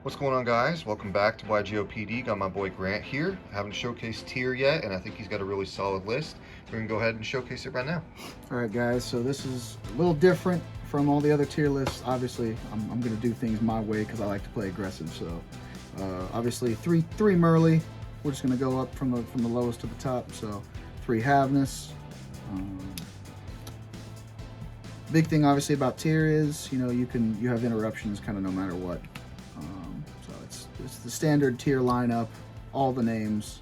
What's going on, guys? Welcome back to YGOPD. Got my boy Grant here. Haven't showcased tier yet, and I think he's got a really solid list. We're gonna go ahead and showcase it right now. All right, guys, so this is a little different from all the other tier lists. Obviously, I'm going to do things my way because I like to play aggressive. So, obviously, three Merly. We're just going to go up from the lowest to the top. So, 3 Havness. Big thing, obviously, about tier is you have interruptions kind of no matter what. So it's the standard tier lineup, all the names.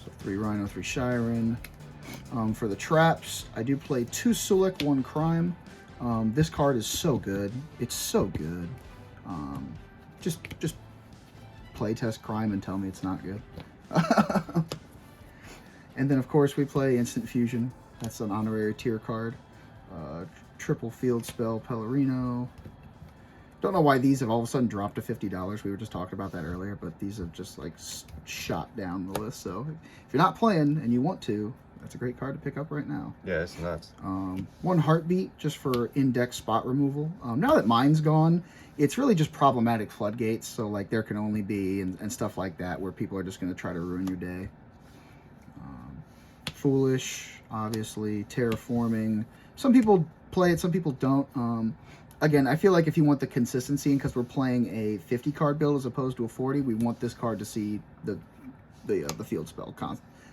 So 3 Rhino, 3 Shiren. For the traps, I do play 2 Sulek, 1 Crime. This card is so good. It's so good. Just play test Crime and tell me it's not good. And then, of course, we play Instant Fusion. That's an honorary tier card. Triple Field Spell, Pellerino. Don't know why these have all of a sudden dropped to $50. We were just talking about that earlier, but these have just like shot down the list. So if you're not playing and you want to, that's a great card to pick up right now. Yeah, it's nuts. 1 Heartbeat just for index spot removal. Now that mine's gone, it's really just problematic floodgates. So like there can only be and stuff like that where people are just going to try to ruin your day. Foolish, obviously. Terraforming. Some people play it, some people don't. Again, I feel like if you want the consistency, and because we're playing a 50 card build as opposed to a 40, we want this card to see the field spell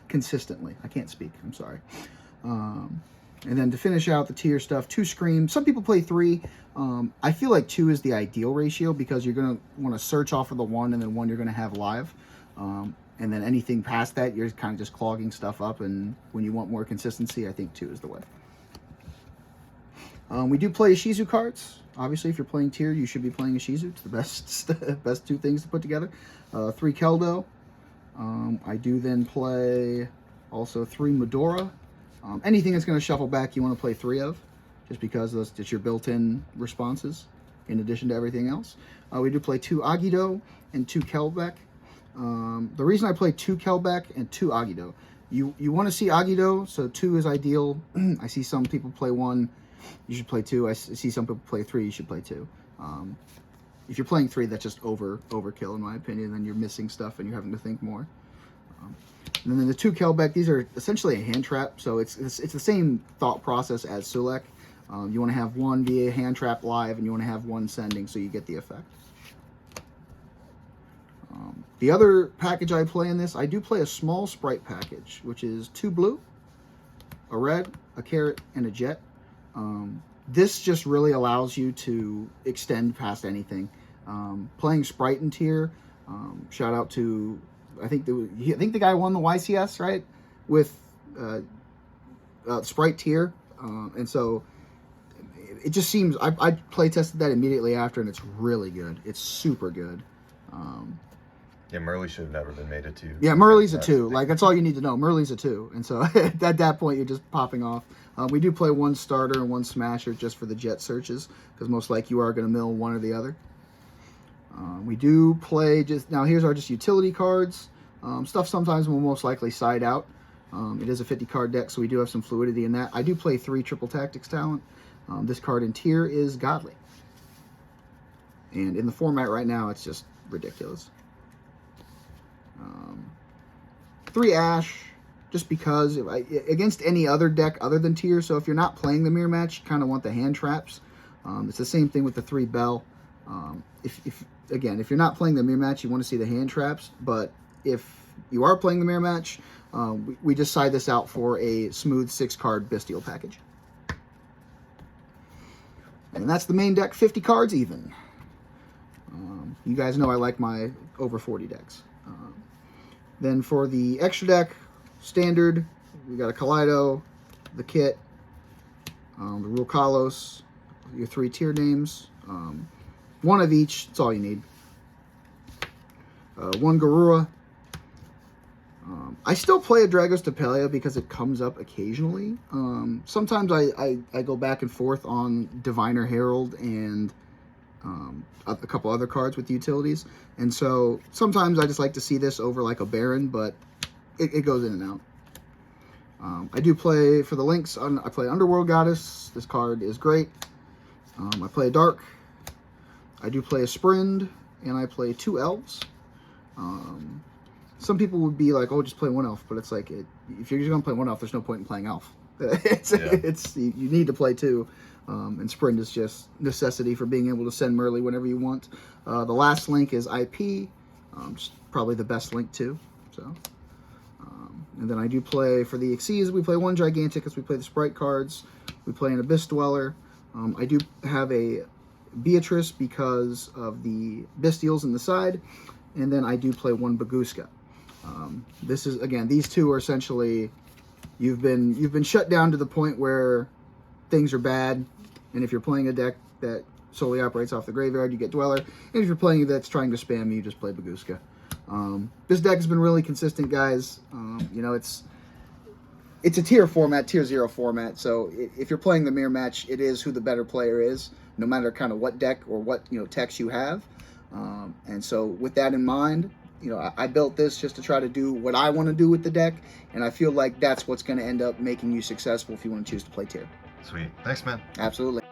consistently. I can't speak. I'm sorry. And then to finish out the tier stuff, 2 Scream. Some people play 3. I feel like 2 is the ideal ratio because you're going to want to search off of the 1 and then 1 you're going to have live. And then anything past that, you're kind of just clogging stuff up. And when you want more consistency, I think 2 is the way. We do play Ishizu cards. Obviously, if you're playing tier, you should be playing Ishizu. It's the best 2 things to put together. 3 Keldo. I do then play also 3 Medora. Anything that's going to shuffle back, you want to play 3 of, just because it's your built-in responses, in addition to everything else. We do play 2 Agido and 2 Kelbeck. The reason I play 2 Kelbeck and 2 Agido, you want to see Agido, so 2 is ideal. I see some people play 1. You should play 2. I see some people play 3. You should play 2. If you're playing 3, that's just overkill, in my opinion. Then you're missing stuff and you're having to think more. And then the 2 Kelbeck, these are essentially a hand trap. So it's the same thought process as Sulek. You want to have 1 via hand trap live, and you want to have 1 sending so you get the effect. The other package I play in this, I do play a small sprite package, which is 2 blue, a red, a carrot, and a jet. This just really allows you to extend past anything. Playing Sprite in tier, shout out to, I think the guy won the YCS, right? With Sprite tier. And so it just seems, I play tested that immediately after, and it's really good. It's super good. Yeah, Merly should have never been made a 2. Yeah, Merly's a 2. Like, that's all you need to know. Merly's a 2. And so at that point, you're just popping off. We do play 1 starter and 1 smasher just for the jet searches, because most likely you are going to mill one or the other. We do play now here's our just utility cards. Stuff sometimes will most likely side out. It is a 50 card deck, so we do have some fluidity in that. I do play 3 triple tactics talent. This card in tier is Godly. And in the format right now, it's just ridiculous. 3 Ash, just because against any other deck other than tier. So if you're not playing the mirror match, you kind of want the hand traps. It's the same thing with the 3 Bell. If you're not playing the mirror match, you want to see the hand traps. But if you are playing the mirror match, we just side this out for a smooth 6 card Bestial package. And that's the main deck, 50 cards even. You guys know I like my over 40 decks. Then for the extra deck, standard, we got a Kaleido, the kit, the Rukalos, your 3 tier names, 1 of each, that's all you need. 1 Garura. I still play a Dragos Depelia because it comes up occasionally. Sometimes I go back and forth on Diviner Herald and a couple other cards with utilities, and so sometimes I just like to see this over like a Baron, but it goes in and out. I do play for the links. I play Underworld Goddess. This card is great. I play a Dark. I do play a Sprind, and I play 2 elves. Some people would be like, "Oh, just play 1 elf," but it's like, if you're just gonna play 1 elf, there's no point in playing elf. You need to play 2, and sprint is just necessity for being able to send Merly whenever you want. The last link is IP, just probably the best link too. So, and then I do play for the Xyz. We play 1 Giganticus. We play the Sprite cards. We play an Abyss Dweller. I do have a Beatrice because of the Bestials in the side, and then I do play 1 Baguska. This is, again, these 2 are essentially, you've been shut down to the point where things are bad, and if you're playing a deck that solely operates off the graveyard, you get Dweller, and if you're playing that's trying to spam you, just play Baguska. This deck has been really consistent, guys. You know, it's a tier format, tier 0 format, so if you're playing the mirror match, it is who the better player is, no matter kind of what deck or what, you know, techs you have. And so with that in mind, you know, I built this just to try to do what I want to do with the deck, and I feel like that's what's going to end up making you successful if you want to choose to play tier. Sweet. Thanks, man. Absolutely.